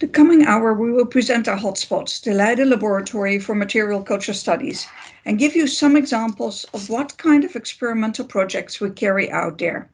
The coming hour we will present our hotspots, the Leiden Laboratory for Material Culture Studies, and give you some examples of what kind of experimental projects we carry out there.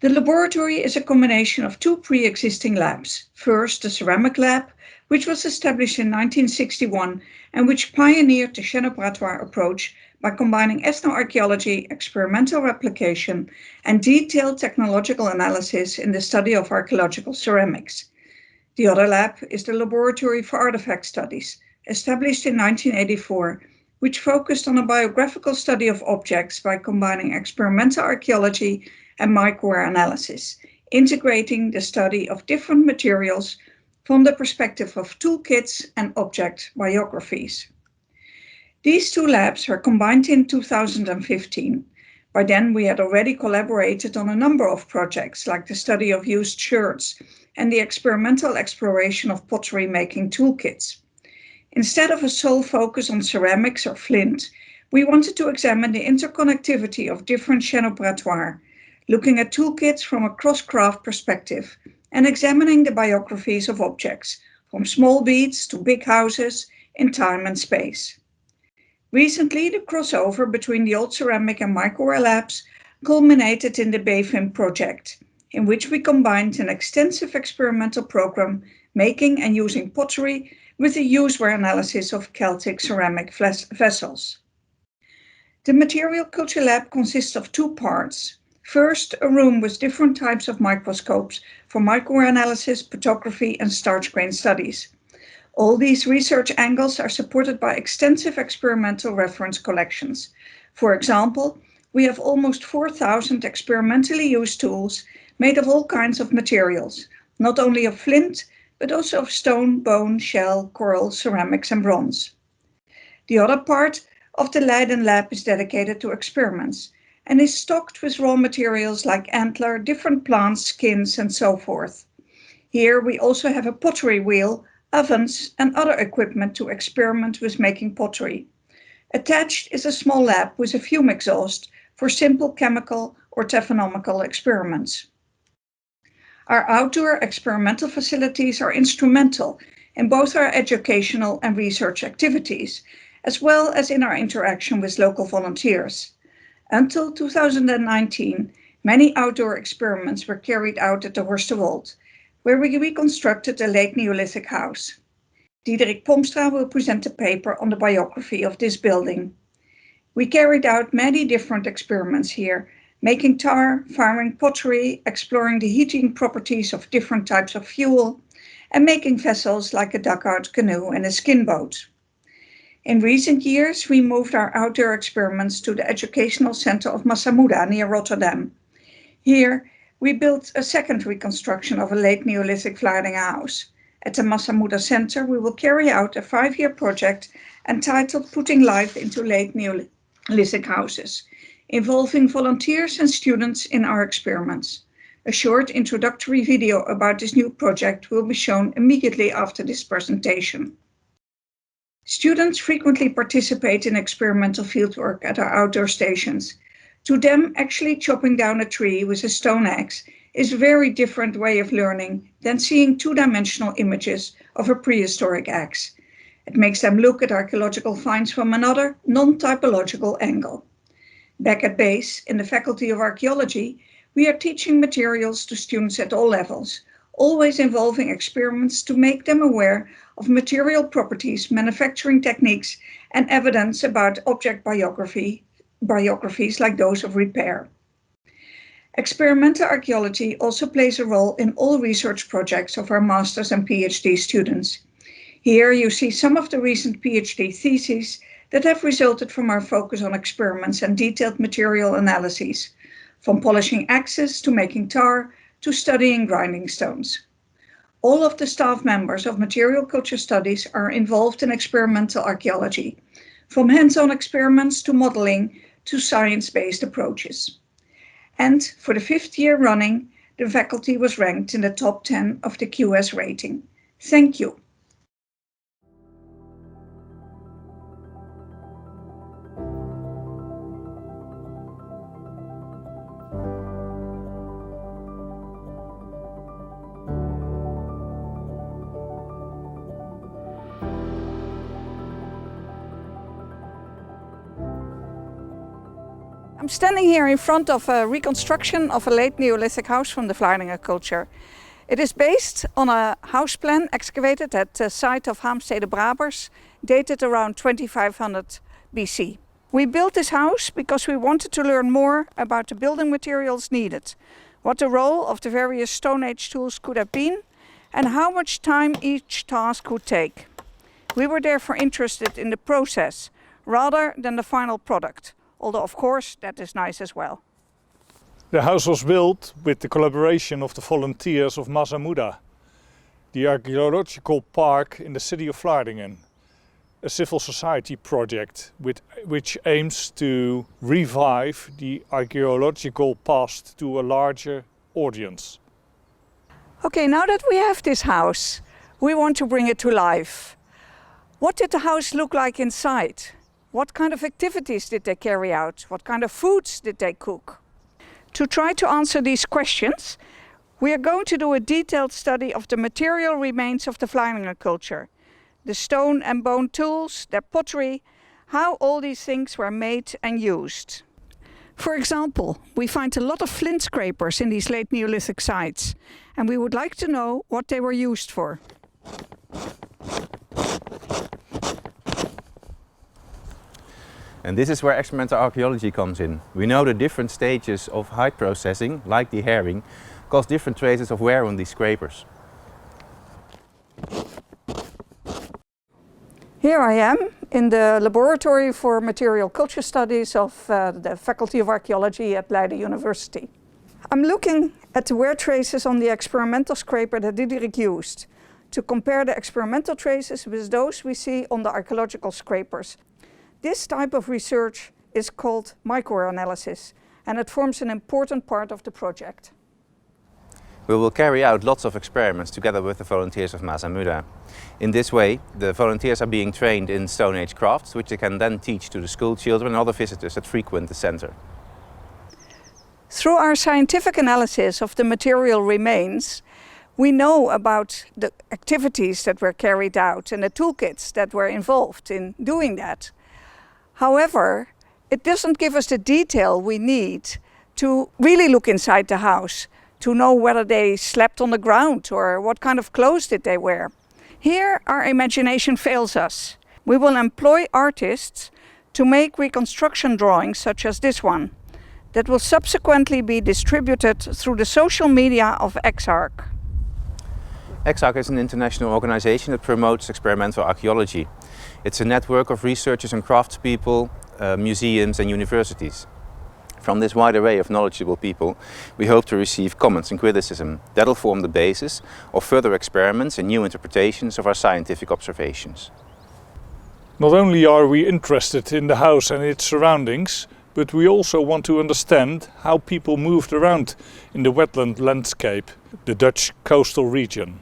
The laboratory is a combination of two pre-existing labs. First, the ceramic lab, which was established in 1961 and which pioneered the chenobratoire approach by combining ethnoarchaeology, experimental replication, and detailed technological analysis in the study of archaeological ceramics. The other lab is the Laboratory for Artifact Studies, established in 1984, which focused on a biographical study of objects by combining experimental archaeology and microwear analysis, integrating the study of different materials from the perspective of toolkits and object biographies. These two labs were combined in 2015. By then, we had already collaborated on a number of projects, like the study of used shirts and the experimental exploration of pottery making toolkits. Instead of a sole focus on ceramics or flint, we wanted to examine the interconnectivity of different chenobratoires, looking at toolkits from a cross-craft perspective and examining the biographies of objects, from small beads to big houses in time and space. Recently, the crossover between the old ceramic and microware labs culminated in the BEFIM project, in which we combined an extensive experimental program making and using pottery with the useware analysis of Celtic ceramic vessels. The Material Culture Lab consists of two parts. First, a room with different types of microscopes for microware analysis, photography, and starch grain studies. All these research angles are supported by extensive experimental reference collections. For example, we have almost 4,000 experimentally used tools made of all kinds of materials, not only of flint, but also of stone, bone, shell, coral, ceramics, and bronze. The other part of the Leiden lab is dedicated to experiments and is stocked with raw materials like antler, different plants, skins, and so forth. Here we also have a pottery wheel, ovens, and other equipment to experiment with making pottery. Attached is a small lab with a fume exhaust for simple chemical or taphonomical experiments. Our outdoor experimental facilities are instrumental in both our educational and research activities, as well as in our interaction with local volunteers. Until 2019, many outdoor experiments were carried out at the Horsterwold, where we reconstructed a late Neolithic house. Diederik Pomstra will present a paper on the biography of this building. We carried out many different experiments here, making tar, firing pottery, exploring the heating properties of different types of fuel, and making vessels like a dugout canoe and a skin boat. In recent years, we moved our outdoor experiments to the Educational Center of Massamuda near Rotterdam. Here, we built a second reconstruction of a late Neolithic Vlaardingen house. At the Massamuda Center, we will carry out a 5-year project entitled Putting Life into Late Neolithic Houses, involving volunteers and students in our experiments. A short introductory video about this new project will be shown immediately after this presentation. Students frequently participate in experimental fieldwork at our outdoor stations. To them, actually chopping down a tree with a stone axe is a very different way of learning than seeing two-dimensional images of a prehistoric axe. It makes them look at archaeological finds from another, non-typological angle. Back at base, in the Faculty of Archaeology, we are teaching materials to students at all levels, always involving experiments to make them aware of material properties, manufacturing techniques, and evidence about object biographies like those of repair. Experimental archaeology also plays a role in all research projects of our master's and PhD students. Here you see some of the recent PhD theses that have resulted from our focus on experiments and detailed material analyses, from polishing axes to making tar to studying grinding stones. All of the staff members of Material Culture Studies are involved in experimental archaeology, from hands-on experiments to modeling to science-based approaches. And for the 5th year running, the faculty was ranked in the top 10 of the QS rating. Thank you. I'm standing here in front of a reconstruction of a late Neolithic house from the Vlaardingen culture. It is based on a house plan excavated at the site of Haemstede Brabers, dated around 2500 BC. We built this house because we wanted to learn more about the building materials needed, what the role of the various Stone Age tools could have been, and how much time each task would take. We were therefore interested in the process rather than the final product, although of course that is nice as well. The house was built with the collaboration of the volunteers of Masa Muda, the archaeological park in the city of Vlaardingen, a civil society project which aims to revive the archaeological past to a larger audience. Okay, now that we have this house, we want to bring it to life. What did the house look like inside? What kind of activities did they carry out? What kind of foods did they cook? To try to answer these questions, we are going to do a detailed study of the material remains of the Vlaardingen culture. The stone and bone tools, their pottery, how all these things were made and used. For example, we find a lot of flint scrapers in these late Neolithic sites, and we would like to know what they were used for. And this is where experimental archaeology comes in. We know the different stages of hide processing, like deharing, cause different traces of wear on these scrapers. Here I am in the Laboratory for Material Culture Studies of the Faculty of Archaeology at Leiden University. I'm looking at the wear traces on the experimental scraper that Diederik used to compare the experimental traces with those we see on the archaeological scrapers. This type of research is called microanalysis, and it forms an important part of the project. We will carry out lots of experiments together with the volunteers of Masa Muda. In this way, the volunteers are being trained in Stone Age crafts, which they can then teach to the school children and other visitors that frequent the center. Through our scientific analysis of the material remains, we know about the activities that were carried out and the toolkits that were involved in doing that. However, it doesn't give us the detail we need to really look inside the house, to know whether they slept on the ground or what kind of clothes did they wear. Here our imagination fails us. We will employ artists to make reconstruction drawings such as this one, that will subsequently be distributed through the social media of EXARC. EXARC is an international organization that promotes experimental archaeology. It's a network of researchers and craftspeople, museums and universities. From this wide array of knowledgeable people, we hope to receive comments and criticism that'll form the basis of further experiments and new interpretations of our scientific observations. Not only are we interested in the house and its surroundings, but we also want to understand how people moved around in the wetland landscape, the Dutch coastal region.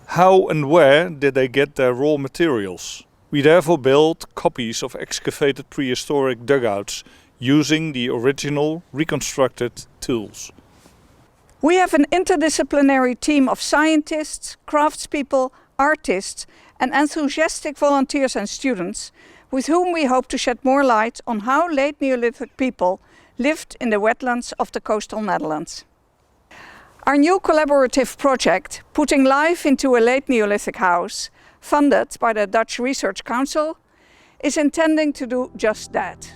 How and where did they get their raw materials? We therefore built copies of excavated prehistoric dugouts using the original reconstructed tools. We have an interdisciplinary team of scientists, craftspeople, artists and enthusiastic volunteers and students with whom we hope to shed more light on how late Neolithic people lived in the wetlands of the coastal Netherlands. Our new collaborative project, Putting Life into a Late Neolithic House, funded by the Dutch Research Council, is intending to do just that.